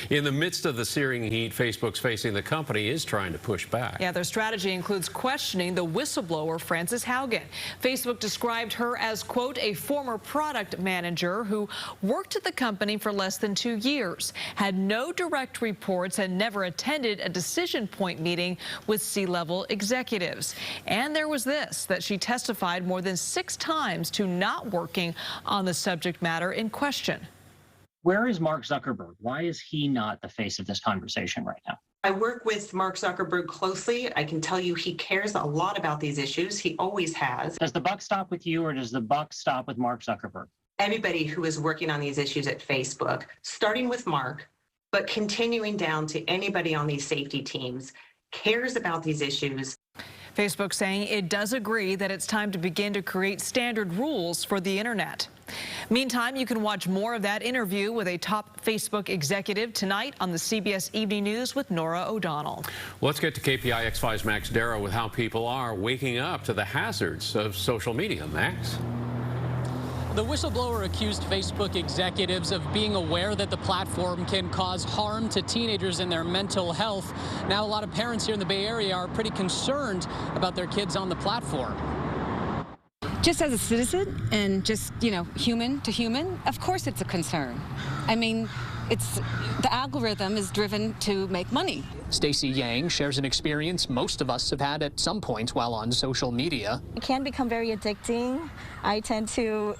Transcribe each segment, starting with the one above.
In the midst of the searing heat Facebook's facing, the company is trying to push back. Yeah, their strategy includes questioning the whistleblower Frances Haugen. Facebook described her as, quote, a former product manager who worked at the company for less than 2 years, had no direct reports, and never attended a decision point meeting with C-level executives. And there was this, that she testified more than 6 times to not working on the subject matter in question. Where is Mark Zuckerberg? Why is he not the face of this conversation right now? I work with Mark Zuckerberg closely. I can tell you he cares a lot about these issues. He always has. Does the buck stop with you, or does the buck stop with Mark Zuckerberg? Everybody who is working on these issues at Facebook, starting with Mark, but continuing down to anybody on these safety teams, cares about these issues. Facebook saying it does agree that it's time to begin to create standard rules for the internet. Meantime, you can watch more of that interview with a top Facebook executive tonight on the CBS Evening News with Nora O'Donnell. Let's get to KPIX 5's Max Darrow with how people are waking up to the hazards of social media. Max? The whistleblower accused Facebook executives of being aware that the platform can cause harm to teenagers and their mental health. Now, a lot of parents here in the Bay Area are pretty concerned about their kids on the platform. Just as a citizen and just, human to human, of course it's a concern. I mean, the algorithm is driven to make money. Stacey Yang shares an experience most of us have had at some point while on social media. It can become very addicting. I tend to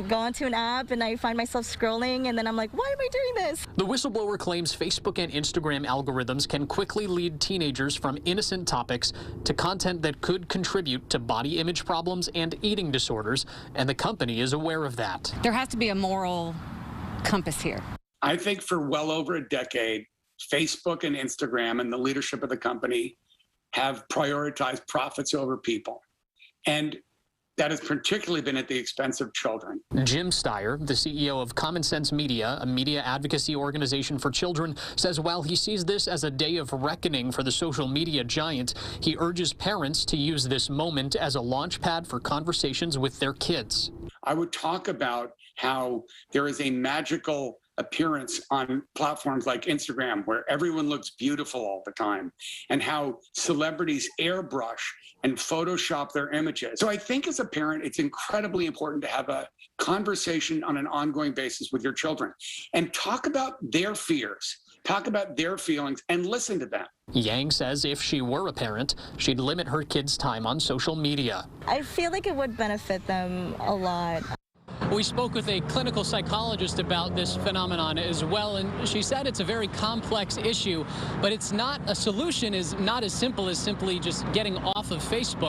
go onto an app and I find myself scrolling, and then I'm like, why am I doing this? The whistleblower claims Facebook and Instagram algorithms can quickly lead teenagers from innocent topics to content that could contribute to body image problems and eating disorders, and the company is aware of that. There has to be a moral compass here. I think for well over a decade, Facebook and Instagram and the leadership of the company have prioritized profits over people. And that has particularly been at the expense of children. Jim Steyer, the CEO of Common Sense Media, a media advocacy organization for children, says while he sees this as a day of reckoning for the social media giant, he urges parents to use this moment as a launch pad for conversations with their kids. I would talk about how there is a magical appearance on platforms like Instagram where everyone looks beautiful all the time, and how celebrities airbrush and Photoshop their images. So I think as a parent, it's incredibly important to have a conversation on an ongoing basis with your children and talk about their fears, talk about their feelings, and listen to them. Yang says if she were a parent, she'd limit her kids' time on social media. I feel like it would benefit them a lot. We spoke with a clinical psychologist about this phenomenon as well, and she said it's a very complex issue, but it's not a solution is not as simple as simply just getting off of Facebook.